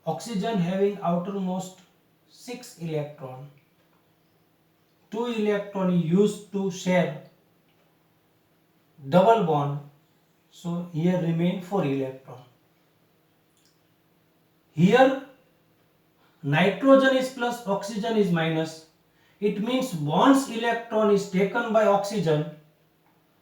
oxygen having outermost 6 electron, 2 electron used to share double bond, so here remain 4 electron. Here nitrogen is plus, oxygen is minus. It means bonds electron is taken by oxygen.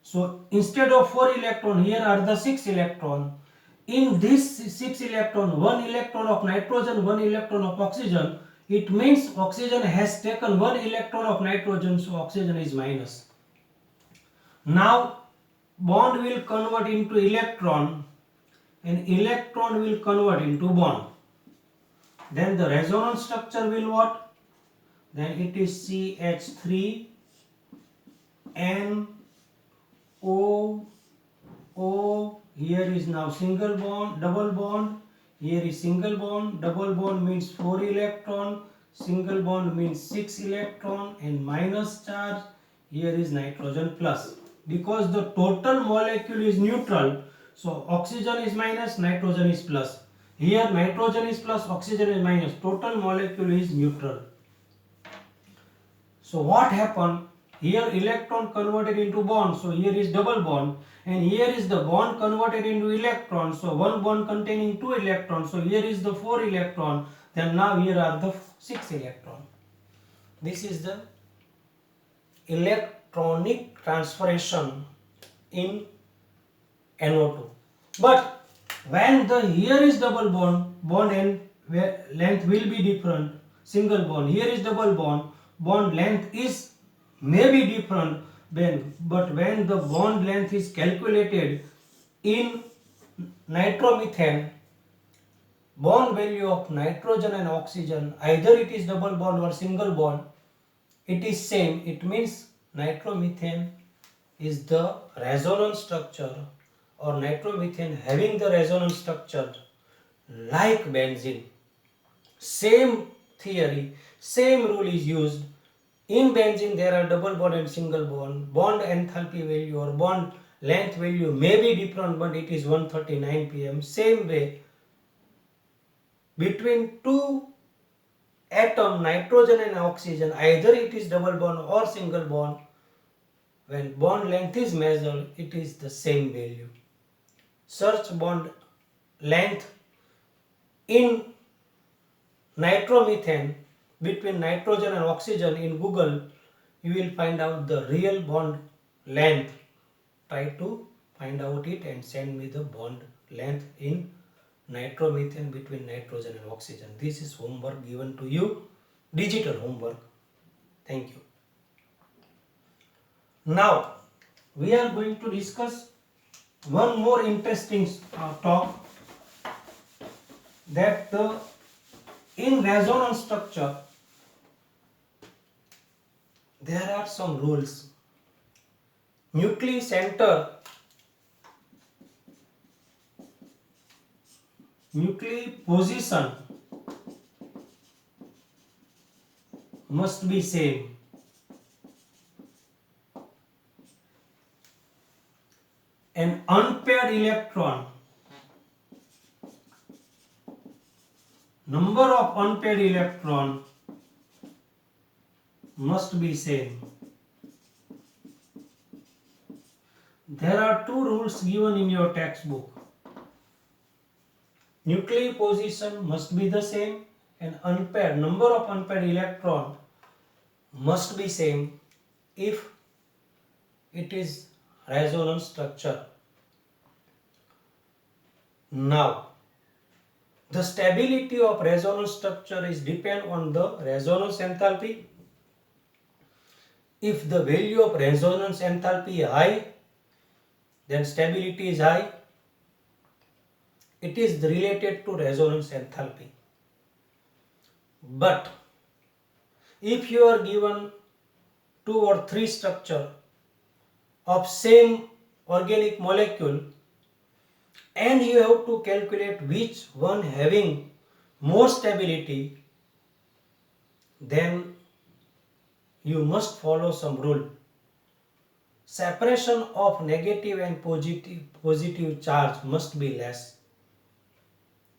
So instead of 4 electron, here are the 6 electron. In this 6 electron, 1 electron of nitrogen, 1 electron of oxygen. It means oxygen has taken 1 electron of nitrogen, so oxygen is minus. Now bond will convert into electron and electron will convert into bond. Then the resonance structure will what? Then it is CH3 N O O. Here is now single bond, double bond. Here is single bond, double bond means 4 electron, single bond means 6 electron and minus charge. Here is nitrogen plus. Because the total molecule is neutral, so oxygen is minus, nitrogen is plus. Here nitrogen is plus, oxygen is minus. Total molecule is neutral. So what happened? Here electron converted into bond, so here is double bond, and here is the bond converted into electron, so one bond containing 2 electrons, so here is the 4 electron, then now here are the 6 electron. This is the electronic transformation in NO2. But when the here is double bond and length will be different, single bond, here is double bond length is may be different, but when the bond length is calculated in nitromethane, bond value of nitrogen and oxygen, either it is double bond or single bond, it is same. It means nitromethane is the resonance structure, or nitromethane having the resonance structure like benzene. Same theory, same rule is used. In benzene there are double bond and single bond. Bond enthalpy value or bond length value may be different, but it is 139 pm. Same way, between two atom, nitrogen and oxygen, either it is double bond or single bond, when bond length is measured, it is the same value. Search bond length in nitromethane between nitrogen and oxygen in Google, you will find out the real bond length. Try to find out it and send me the bond length in nitromethane between nitrogen and oxygen. This is homework given to you, digital homework. Thank you. Now we are going to discuss one more interesting talk, that in resonance structure there are some rules. Nuclei center, nuclei position must be same. An unpaired electron, number of unpaired electron must be same. There are two rules given in your textbook. Nuclei position must be the same and unpaired, number of unpaired electron must be same if it is resonance structure. Now, the stability of resonance structure is depend on the resonance enthalpy. If the value of resonance enthalpy is high, then stability is high. It is related to resonance enthalpy. But if you are given 2 or 3 structure of same organic molecule and you have to calculate which one having more stability, then you must follow some rule. Separation of negative and positive charge must be less.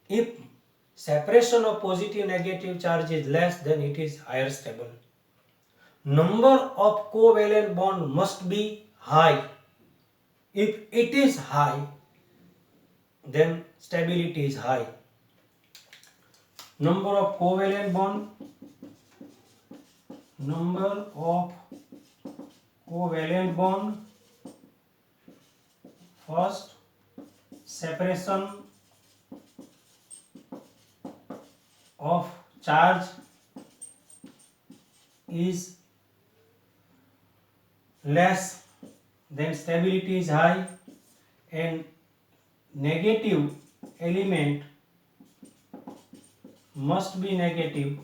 If separation of positive negative charge is less, then it is higher stable. Number of covalent bond must be high. If it is high, then stability is high. Number of covalent bond, first separation of charge is less, then stability is high, and negative element must be negative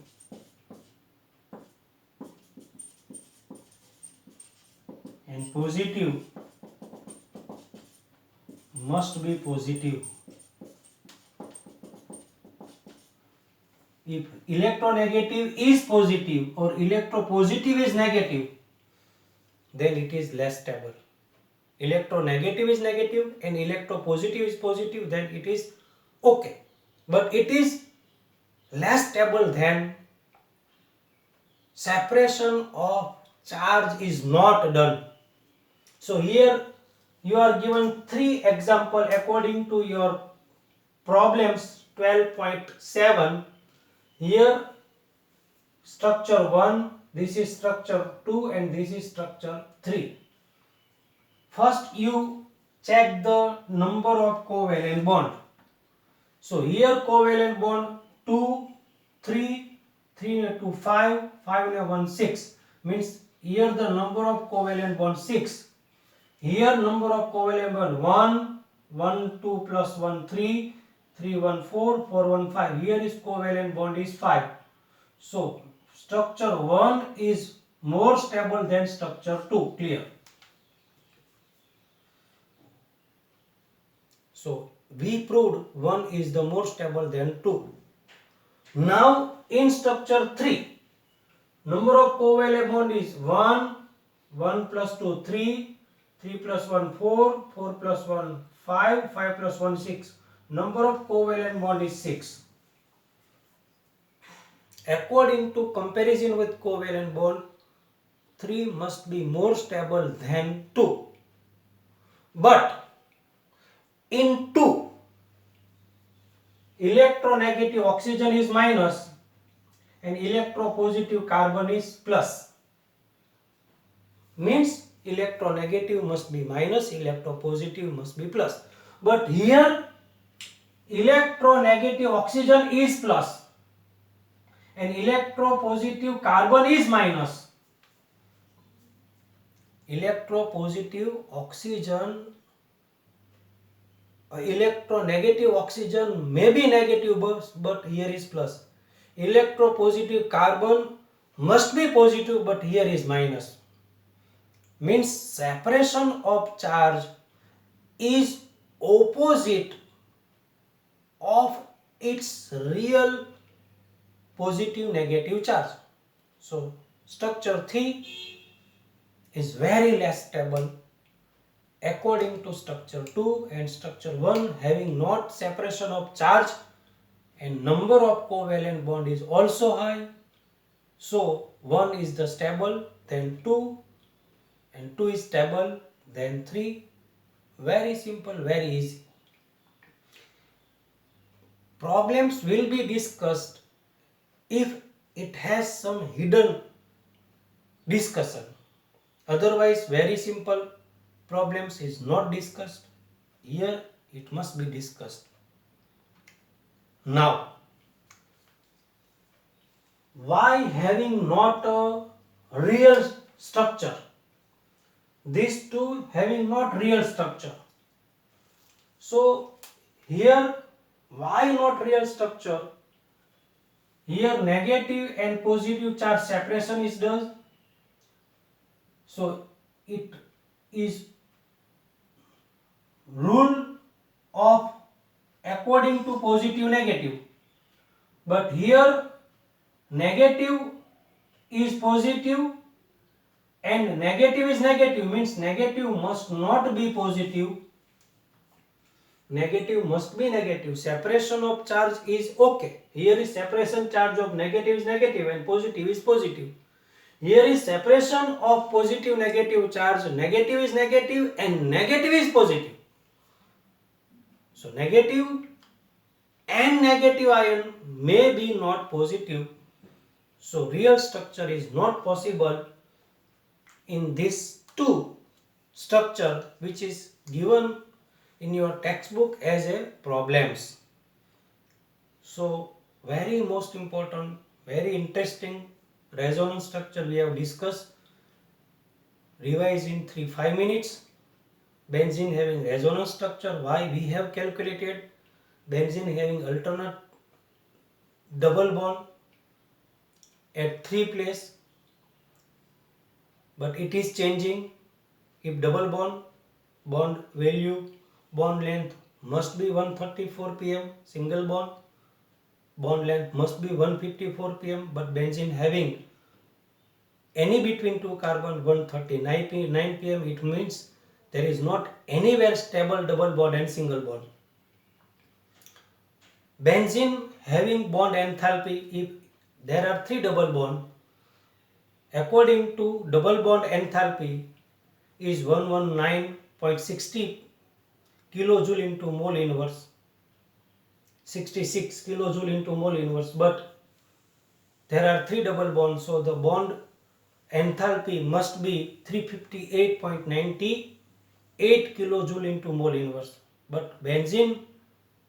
and positive must be positive. If electronegative is positive or electropositive is negative, then it is less stable. Electronegative is negative and electropositive is positive, then it is okay. But it is less stable than separation of charge is not done. So here you are given 3 examples according to your problems 12.7. Here structure 1, this is structure 2 and this is structure 3. First you check the number of covalent bond. So here covalent bond 2, 3, 3 to 5, 5 and 1, 6. Means here the number of covalent bond 6. Here number of covalent bond 1, 1, 2 plus 1, 3, 3, 1, 4, 4, 1, 5. Here is covalent bond is 5. So structure 1 is more stable than structure 2. Clear? So we proved 1 is the more stable than 2. Now in structure 3, number of covalent bond is 1, 1 plus 2, 3, 3 plus 1, 4, 4 plus 1, 5, 5 plus 1, 6. Number of covalent bond is 6. According to comparison with covalent bond, 3 must be more stable than 2. But in 2, electronegative oxygen is minus and electropositive carbon is plus. Means electronegative must be minus, electropositive must be plus. But here electronegative oxygen is plus and electropositive carbon is minus. Electropositive oxygen, electronegative oxygen may be negative, but here is plus. Electropositive carbon must be positive, but here is minus. Means separation of charge is opposite of its real positive negative charge. So structure 3 is very less stable according to structure 2, and structure 1 having not separation of charge and number of covalent bond is also high. So 1 is the stable, then 2, and 2 is stable, then 3. Very simple, very easy. Problems will be discussed if it has some hidden discussion. Otherwise, very simple problems is not discussed. Here it must be discussed. Now, why having not a real structure? These two having not real structure. So here why not real structure? Here negative and positive charge separation is done. So it is rule of according to positive negative. But here negative is positive and negative is negative, means negative must not be positive. negative must be negative. Separation of charge is okay. Here is separation charge of negative is negative and positive is positive. Here is separation of positive negative charge. Negative is negative and negative is positive. So negative and negative ion may be not positive. So real structure is not possible in this two structure which is given in your textbook as a problems. So very most important, very interesting resonance structure we have discussed. Revise in 5 minutes. Benzene having resonance structure, why we have calculated. Benzene having alternate double bond at 3 place, but it is changing. If double bond value, bond length must be 134 pm, single bond length must be 154 pm, but benzene having any between two carbon 139 pm, it means there is not anywhere stable double bond and single bond. Benzene having bond enthalpy, if there are 3 double bond, according to double bond enthalpy is 119.60 kilojoule into mole inverse, 66 kilojoule into mole inverse, but there are 3 double bonds, so the bond enthalpy must be 358.98 kilojoule into mole inverse, but benzene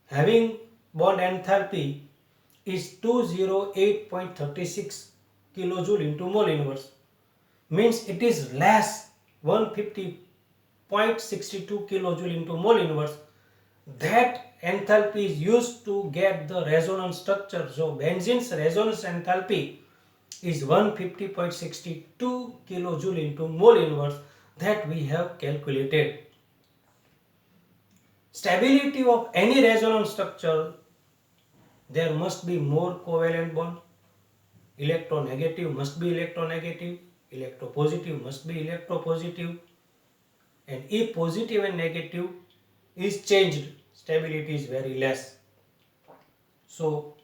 having bond enthalpy is 208.36 kilojoule into mole inverse, means it is less 150.62 kilojoule into mole inverse. That enthalpy is used to get the resonance structure. So benzene's resonance enthalpy is 150.62 kilojoule into mole inverse, that we have calculated. Stability of any resonance structure, there must be more covalent bond. Electronegative must be electronegative, electropositive must be electropositive, and if positive and negative is changed, stability is very less. So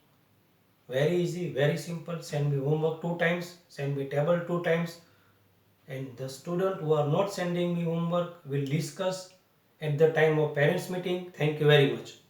very easy, very simple. Send me homework 2 times, send me table 2 times, and the student who are not sending me homework will discuss at the time of parents meeting. Thank you very much.